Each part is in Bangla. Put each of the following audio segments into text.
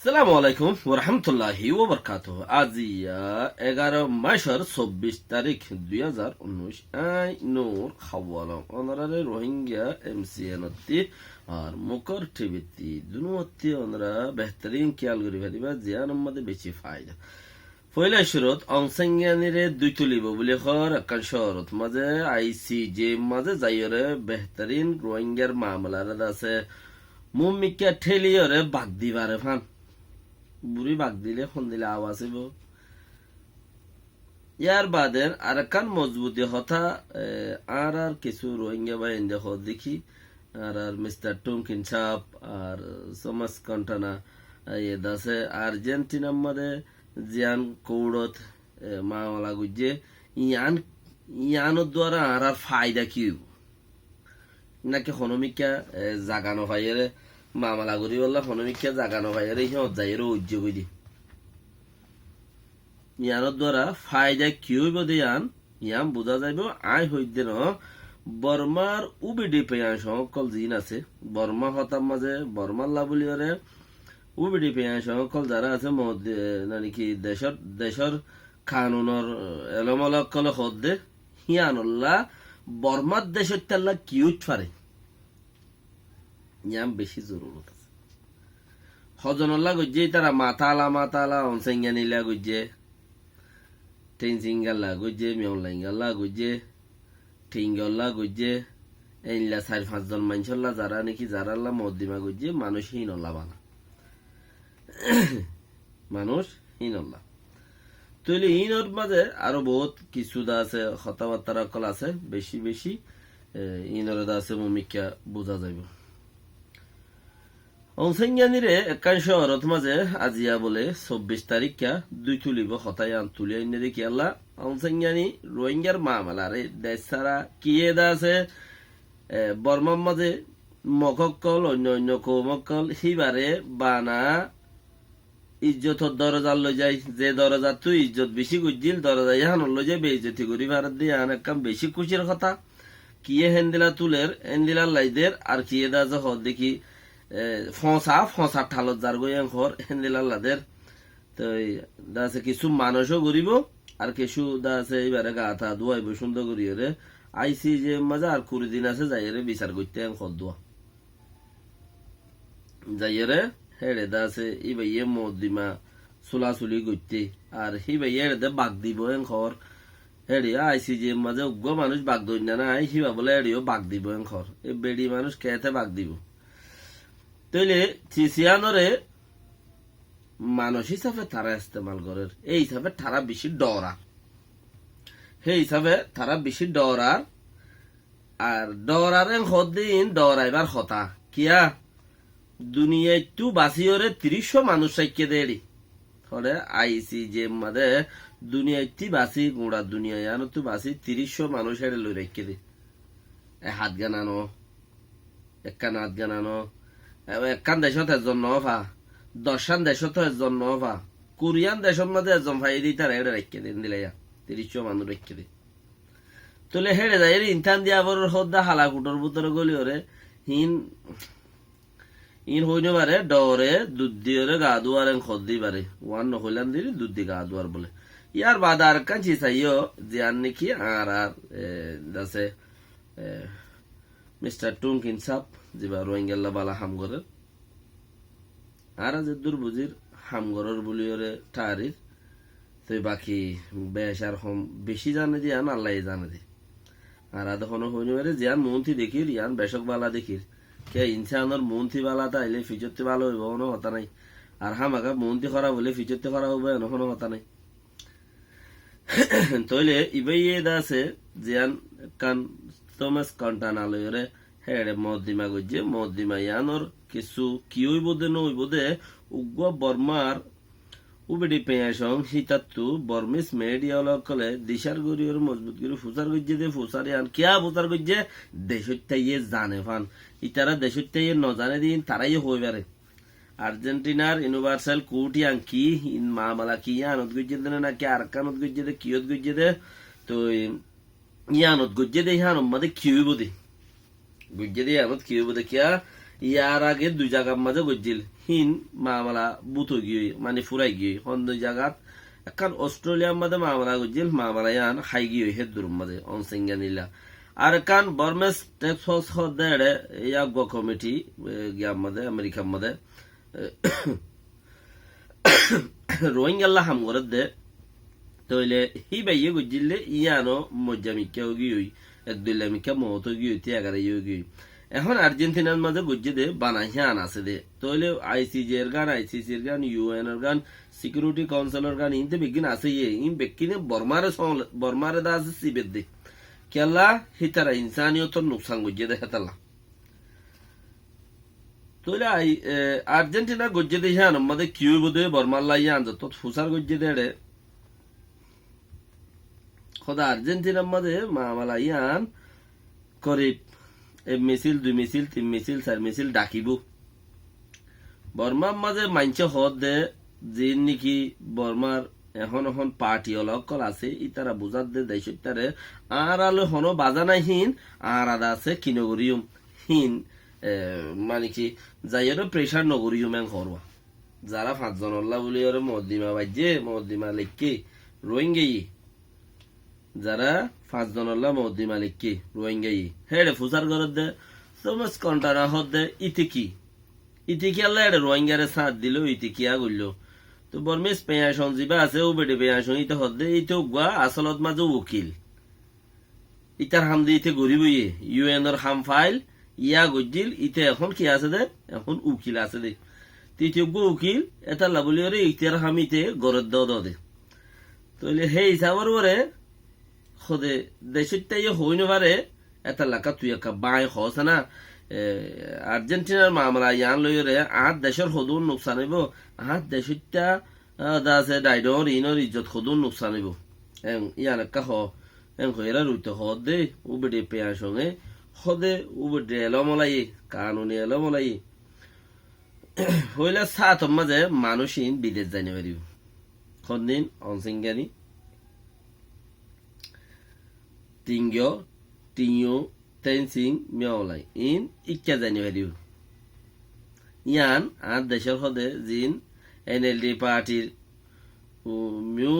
সালামু আলাইকুম ওরহামতুল্লাহি ওবরকাতুহ। আজি 11 মাসের 24 তারিখ 2019 আই নূর খাওয়ালাম অনরারে রোহিঙ্গা এমসিএনতি আর মুকর টিভিতি দুনুতি অনরা বেহতরিন খেয়াল করি ভাদিবা জিয়ান মধ্যে বেশি ফায়দা পয়লা শুরুত অংসংজ্ঞানীরে দুই তুলিব বলে হর একান শহরত মাঝে আইসি যে মাঝে যাইরে বেহতরিন রোহিঙ্গার মামলার আছে মুমিকা ঠেলিয়রে বাদ দিবারে ফান বুড়ি বাগ দিলে খন দিলে আওয়াজ হইব। ইয়ার বাদের আর কান মজবুতি হতা আর কিছু রোহিঙ্গা বাহিনী দেখ দেখি আর মিস্টার টুমকিন সাপ আর সমাজ কন্টানা দাসে আর্জেন্টিনার মধ্যে জিয়ান কৌড়ত মামলা গুজে ইয়ানোর দ্বারা আর ফায়দা কি নাকি হনমিকা জাগানো ভাইয়েরে মামলা করি বললা হনমিকা জাগানো ভাইয়েরে সিহঁত যাইয়ের উদ্যোগ দি ইয়ানোর দ্বারা ফায়দা কি হইব দিয়ান ইয়াম বোঝা যাইব আই হইতে ন বর্মার উবিডি পেয়ান সকল জিন আছে বর্মা হতার মাঝে বর্মার লাবলিয়রে উবিডি পেয়ান সকল যারা আছে নাকি দেশর কানুনের এলমলকল হদ্দে হিয়ানুল্লাহ বর্মার দেশের তাল্লা কি উঠফারে ইয়াম বেশি জরুরত আছে হজনল্লা গজ্জে তারা মাতালা অনসেঙ্গানিলা গজ্জে টেনসিঙ্গাল্লা গজ্জে মিয়লাইঙ্গাল্লা গজ্জে ঠিঙ্গল্লা গজ্জে এইলা 4-5 জন মানুষল্লা যারা নাকি যারাল্লা মদ্দিমা গজ্জে মানুষ হীনল্লা বানা মানুষ হীনল্লা তৈলে ইনর মাঝে আরো বহুত কিছু দা আছে কথাবার্তা কল আছে বেশি বেশি ইনরে দা আছে মমিকা বোঝা যাইব অংসংজ্ঞানীরে একান শহরত মাঝে আজিয়া বলে 24 তারিখা দুই তুলিব হতাই আন তুলি আইনে দেখি আল্লাহ অংসংজ্ঞানী রোহিঙ্গার মামলারে দেশ ছাড়া কিয়ে দা আছে বর্মার মাঝে মকক্কল অন্য কৌমক্কল সিবারে বানা ইজ্জতর দরজা লই যাই যে দরজা তুই ইজ্জত বেশি গুজিল দরজা ইহান লই যাই বেইজ্জতি করি ভারত দিয়ে আন একদম বেশি খুশির কথা কিয়ে হেন্দিলা তুলের হেন্দিলার লাইদের আর কিয়ে দা যে হদ দেখি ফসা ঠালত যার গইয়াং ঘর হেন্দিলার লাদের তো দা আছে কিছু মানুষও গরিব আর কিছু দা আছে এবারে গা থা ধোয়াইব সুন্দর করিয়ে রে আইসি যে মজা আর 20 দিন আছে যাইরে বিচার করতে খদ দোয়া যাইরে হেড়ে দা আছে ই ভাইয়ে মদিমা চুলাচুলি করতে আর হি ভাইয়ে হেড়ে বাঘ দিব এংখর হেড়ে আইসি যে মাঝে উগ্র মানুষ বাঘ দই না আই হিবা বলে হেড়েও বাঘ দিব এংখর এই বেড়ি মানুষ খেতে বাঘ দিব তৈলে চিসিয়ানরে মানুষ হিসাবে তারা ইস্তেমাল করে এই হিসাবে তারা বেশি ডরা সেই হিসাবে তারা বেশি ডরার আর ডরার দিন ডরাইবার হতা কিয়া দুনিয়ায় তু বাসিওরে 300 মানুষ সাইকে দেড়ি হলে আইসি যে মাদে দুনিয়ায় বাসি গোড়া দুনিয়ায় আনো তু বাসি 300 মানুষ হেড়ে লই রেখে দে হাত গানানো একখান হাত গানানো একখান দেশত এজন নভা 10খান দেশত এজন নভা কোরিয়ান দেশের মধ্যে এজন ভাই দি তার হেড়ে রেখে দিন দিলে 300 মানুষ রেখে দে তোলে হেড়ে যাই ইনথান দিয়া আবার হদ্দা হালাকুটোর ভিতরে গলি ওরে ইন হইনে পারে ডরে দুধ দিয়ে গা দুয়ার খদ দি পারে ওয়ান নহইলান দিলে দুধ দি গা দুয়ার বলে ইয়ার বাদ আর কাঁচি চাইও যে আর নাকি আর আছে মিস্টার টুমকিন সাপ যেবা রোহিঙ্গাল্লা বালা হামগরের আর যে দুর্বুজির হামগরের বলি ওরে টারির তো বাকি বেশ আর হম বেশি জানে দিয়ে আন আল্লাহ জানে দি আর আদা হইনে পারে যে আর মন্ত্রী দেখির ইয়ান বেশক বালা দেখির কে ইনসানের মন্ত্রী বালা তাইলে ফিচরতে ভালো হইব কোনো কথা নাই আর হামাকা মন্ত্রী খারাপ হলে ফিচরতে খারাপ হইব এনো কোনো কথা নাই তইলে ইবাই আছে জিয়ান কান তোমাস কন্টানালয়রে হেড়ে মদিমা গজ্জে মদিমা ইয়ানোর কিছু কি হইব দে নইব দে উগ্র বর্মার উবেডি পেয়াসং হিতাত্তু বর্মিস মেডিয়া কলে দিশার গরিয়র মজবুত করে ফুসার গজ্জে দে ফুসার ইয়ান কিয়া ফুসার গজ্জে দেশটাইয়ে জানে ফান ইতারা দেশটাইয়ে ন জানে দিন তারাই হইবারে আর্জেন্টিনার ইউনিভার্সাল কোর্ট ইয়ান কি মামলা কি ইয়ানত গজ্জে দে নাকি আর কানত গজ্জে দে কিয়ত গজ্জে দে তো ইয়ানত গজ্জে দে ইহান মাদে কি হইব দে গজ্জে দে ইয়ানত কি হইব দে কিয়া ইয়ার আগে দুই জায়গার মাঝে গজ্জিল হিন মামলা বুত গিয়ে মানে ফুরাই গিয়ে হন দুই জায়গাত এখন অস্ট্রেলিয়ার মাঝে মামলা গজ্জিল মামলা ইয়ান হাই গিয়ে হেদুর মাঝে অনসিঙ্গা নিলা আর কান বর্মেস টেক্সাস হদে ইয়া গো কমিটি গিয়ার মাঝে আমেরিকার মাঝে রোহিঙ্গাল্লা হাম করে দে তইলে হি বাইয়ে গজ্জিলে ইয়ানো মজ্জামিকা গিয়ে একদুল্লামিকা মত গিয়ে ত্যাগারে গিয়ে এখন আর্জেন্টিনার মাঝে গজ্জে দে বানাইয়ান আছে দে তইলে আইসিজি এর গান আইসিসি এর গান ইউএন এর গান সিকিউরিটি কাউন্সিলের গান ইনতে বেগিন আছে ইন বেকিনে বর্মারে দা আছে সিবেদ দে কেলা হিতারা ইনসানিয়তর নুকসান গজ্জে দে হেতালা তইলে আর্জেন্টিনা গজ্জে দে ইয়ান মাঝে কিউ বদে বর্মাল্লা ইয়ান যত ফুসার গজ্জে দে খোদা আর্জেন্টিনার মাঝে মামালা ইয়ান করিব মিছিল 2 মিছিল 3 মিছিল 4 মিছিল ডাকিব বর্মার মাঝে মাইনছে হদ দে যে নাকি বর্মার এখন এখন পার্টি অলকল আছে ইতারা বুঝার দে দেশটারে আর আলো হনো বাজা নাই হিন আর আদা আছে কিনগরিয়ম হিন মানে কি যাইয়েরও প্রেশার নগরিয়ম এং হরওয়া যারা 5 জন আল্লাহ বলি ওরে মদ্দিমা বাজে মদ্দিমা লেখকে রোহিঙ্গাই যারা 5 জন আল্লাহ মদ্দিমা লেখকে রোহিঙ্গাই হেডে ফুসার করত দে সমস কন্টারা হদ দে ইতি কি আল্লাহ এডে রোহিঙ্গারে সাথ দিল ইতি কি আগইল তো বর্মেস পেয়াশন জিবা আছে ও বেডে পেয়াশন ইতে হদ দে ইতে গুয়া আসলত মাঝে উকিল ইতার হাম দি ইতে গরিব ইউএন এর হাম ফাইল ইয়া গজ্জিল ইতে এখন কি আছে দে এখন উকিল আছে দে তৃতীয় উকিল এটা লাবলি ওরে ইতার হাম ইতে গরদ দে তইলে হে হিসাবর ওরে খোদে দেশটাই হইন পারে এটা লাকা তুই একটা বাই হস না আর্জেন্টিনার মামলা ইয়ান লইরে আর দেশের সদুর নোকসান হইব আর দেশটা দাসে ডাইডর ইনর ইজ্জত সদুর নোকসান হইব ইয়ান একটা হইরা রুইতে হদ দে উবেডে পেয়ার সঙ্গে হদে উবেডে এলমলাই কানুনি এলমলাই হইলে সাত মাঝে মানুষিন বিদেশ জানি পারিব খদিন অনসিঙ্গানি তিনিও তেনসিং মিয়াওলাই ইন ইচ্ছা জানি পারিব ইয়ান আর দেশের হদে জিন এনএলডি পার্টির মিউ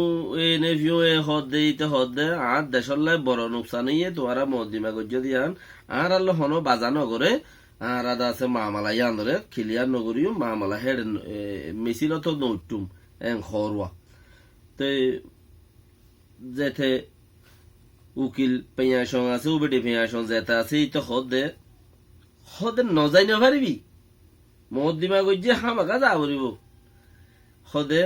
এনে ভিউ এ হদে ইতে হদে আর দেশের লাই বড় নোকসান ইয়ে তোয়ারা মদ্দিমা গজ্জ দিয়ান আর আল্লাহ হনো বাজা নগরে আর আদা আছে মামালা ইয়ান ধরে খিলিয়ার নগরীয় মামালা হেড মিছিল তো নটুম এং হরওয়া তে যেতে উকিল পেয়াশন আছে উবেডে পেয়াশন যেতে আছে ইতে হদে নজাই নপারিবি মদ্দিমা গজ্জে হামাকা যা পড়িব হদে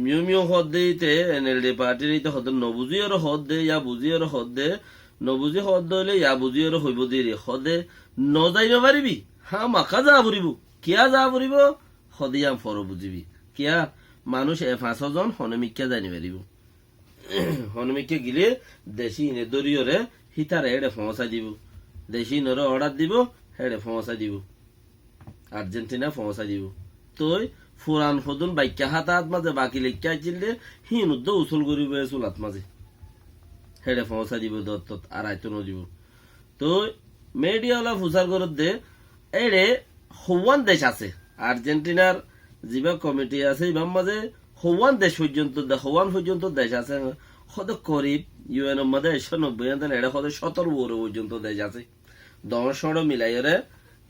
মিউ হদে ইতে এনএলডি পার্টির ইতে হদে নবুজি আর হদে ইয়া বুঝি আর হদে নবুজি হদ হইলে ইয়া বুঝি আর হইব দিয়ে হদে নজাই নপারিবি হামাকা যা পড়িব কিয়া যা পড়িব হদিয়াম ফর বুঝিবি কিয়া মানুষ 5 জন হনমিকা জানি পারিব হনমিকে গিলে দেশি ইনে দরিয়রে হিতারে হেডে ফমসা দিব দেশি নরে অর্ডার দিব হেডে ফমসা দিব আর্জেন্টিনা ফমসা দিব তই ফুরান ফদুন বাইকা হাত মাঝে বাকি লেখা আইছিল হিন উদ্দ উসুল করিব চুলাত মাঝে হেডে ফমসা দিব দত্ত আর আইতো নদিব তই মেডিয়ালা ফুসার করত দে এড়ে হওয়ান দেশ আছে আর্জেন্টিনার জিবা কমিটি আছে ইবাম মাঝে হওয়ান দেশ পর্যন্ত দেশ আছে হদ করিব ইউএন এর মধ্যে 190 এটা হদ 17 পর্যন্ত দেশ আছে 10 মিলাইরে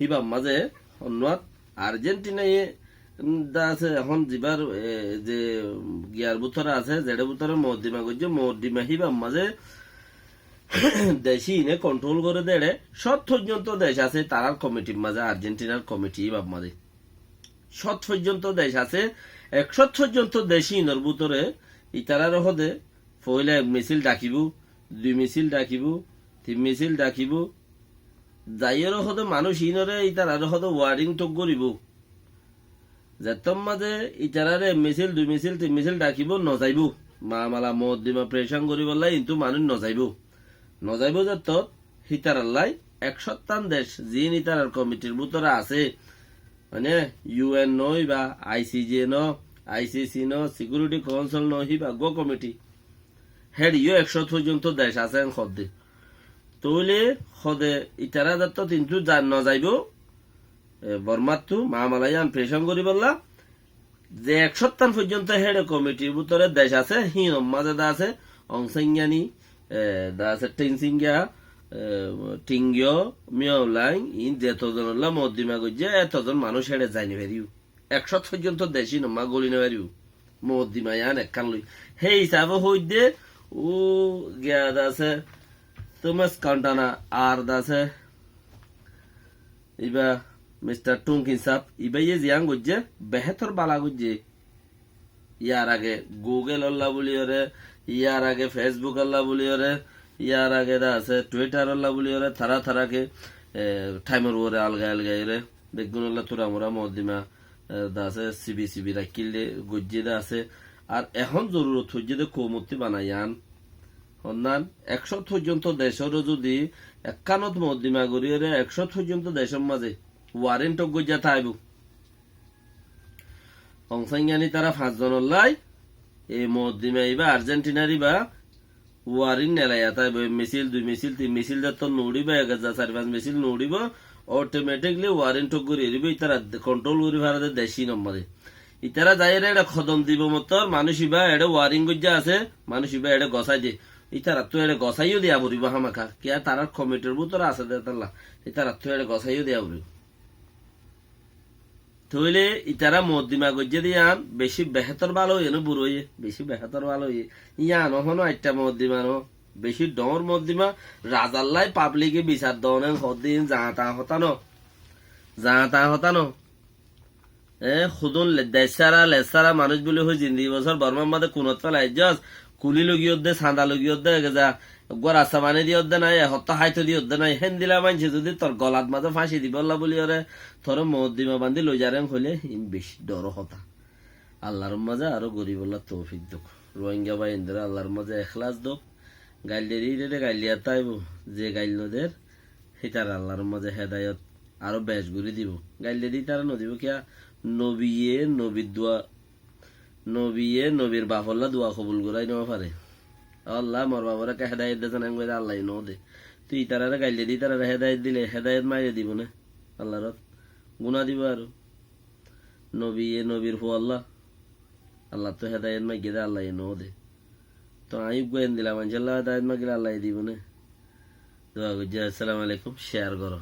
হিবাম মাঝে হন্নাত আর্জেন্টিনা দা আছে এখন জিবার যে গিয়ার বুতরা আছে যেটা বুতরা মদ্দিমা গজ্জ মদ্দিমা হিবাম মাঝে দেশি ইনে কন্ট্রোল করে দেড়ে 7 পর্যন্ত দেশ আছে তারার কমিটির মাঝে আর্জেন্টিনার কমিটি হিবাম মাঝে 7 পর্যন্ত দেশ আছে 100 পর্যন্ত দেশি ইনর বুতরে ইতারার হদে পয়লা মিছিল ডাকিব 2 মিছিল ডাকিব 3 মিছিল ডাকিব যাইয়ের হদে মানুষ ইনরে ইতারার হদে ওয়ার্ডিং টক করিব যেতম মাঝে ইতারারে মিছিল 2 মিছিল 3 মিছিল ডাকিব নজাইব মামালা মদ্দিমা প্রেশান করিব লাই কিন্তু মানুষ নজাইব যত হিতারাল্লাই 100 দেশ জিন ইতারার কমিটির বুতরা আছে মানে ইউএন নই বা আইসিজি ন আইসিসি ন সিকিউরিটি কাউন্সিল নহি বা গো কমিটি হেড ইউ 100 পর্যন্ত দেশ আছে হদে তইলে হদে ইতারা যত কিন্তু নজাইব বর্মাত্তু মামালাইয়ান প্রেশন করি বললা যে 1 সপ্তাহ পর্যন্ত হেডে কমিটির ভিতরে দেশ আছে হিন মাঝে দা আছে অংসাইয়ানি দা আছে টেনসিঙ্গা টিঙ্গিও মিয়াউলাইং ইন যেতজন হল্লা মদ্দিমা গজ্জে এতজন মানুষ হেডে যাইনি ভেরিউ 1 সপ্তাহ পর্যন্ত দেশি নমা গলি নেবারিউ মদ্দিমা ইয়ান একখান লই সেই হিসাবে হইতে ও গিয়া দা আছে তোমাস কান্টানা আর দা আছে ইবা মিস্টার টুঙ্কিন সাপ ইবা ইয়ে জিয়াং গজ্জে বেহতর বালা গজ্জে ইয়ার আগে গুগল আল্লাহ বলি ওরে ইয়ার আগে ফেসবুক আল্লাহ বলি ওরে ইয়ার আগে দা আছে টুইটার আল্লাহ বলি ওরে থারা থারাকে টাইমের ওরে আলগা আলগা রে বেগুন আল্লাহ তোরা মোরা মদ্দিমা দা আছে সিবি রাখিলে গজ্জে দা আছে আর এখন জরুরত হচ্ছে যে কৌমতি বানাইয়ান অন্যান 100 পর্যন্ত দেশেরও যদি একানত মদ্দিমা গড়িয়ে 100 পর্যন্ত দেশের মাঝে ওয়ারেন্ট গজ্জা থাইব অংসাইয়ানি তারা 5 জন লাই এই মদ্দিমা ইবা আর্জেন্টিনারি বা ওয়ারিন নেলাইয়া থাইব মিছিল 2 মিছিল 3 মিছিল যত নড়িব 1000-4-5 মিছিল নড়িব অটোমেটিকলি ওয়ারেন্ট গড়িয়ে দিব তারা কন্ট্রোল করি ভারতে দেশি নম্বরে ইতারা যাই এটা খদম দিব মতর মানুষ ইবা এটা ওয়ারিং গজ্জা আছে মানুষ ইবা এটা গসাই দিয়ে ইতারা তো এটা গসাইও দিয়া বলিব হামাকা কিয়া তারার কমিটির ভিতরে আছে দেতাল্লা ইতারা তো এটা গসাইও দিয়া বলিব তইলে ইতারা মদ্দিমা গজ্জে দিয়ান বেশি বেহতর ভালো এনো বুড়োয়ে বেশি বেহতর ভালো ইয়ান হনো একটা মদ্দিমা নো বেশি ডর মদ্দিমা রাজাল্লাই পাবলিকে বিচার দনে হদিন জাতা হতানো খুদুন লেসারা মানুষ বলে হয়ে জিন্দি বছর বর্মার মাঝে কুনত ফেলাই যাস কুলি লগিয়ে দে সান্দা লগিয়ে দে গেজা রাস্তা মানে দিয়ে দে নাই হত্যা হাইতো দিয়ে দে নাই হেন দিলা মানছে যদি তোর গলাত মাঝে ফাঁসি দিব বলি ওরে তোর মদ্দিমা বান্ধি লই যারেন হইলে ইন বেশি ডর হতা আল্লাহর মাঝে আরো গরিব আল্লাহ তৌফিক দোক রোহিঙ্গা বা ইন্দ্রা আল্লাহর মাঝে এখলাস দোক গাইলে গাইলিয়া তাইব যে গাইলদের সেটার আল্লাহর মাঝে হেদায়ত আরো বেশ ঘুরি দিব গাইলে দি তারা নদিব কিয়া নবীর বাফল্লা দোয়া কবুল করাই নেওয়া পারে আল্লাহ মোর বাবারা কে হেদায়ত দেন আল্লাহ নো দে তুই তারা গাইলে দি তারা হেদায়ত দিলে হেদায়ত মাইরে দিব না আল্লাহর গুনা দিব আরো নবীর হু আল্লাহ তো হেদায়ত মাই গেলে আল্লাহ নো দে তো আমি গোয়েন দিলাম আল্লাহ হেদায়ত মাগিলে আল্লাহ দিব না দোয়া করছি। আসসালামু আলাইকুম, শেয়ার করো।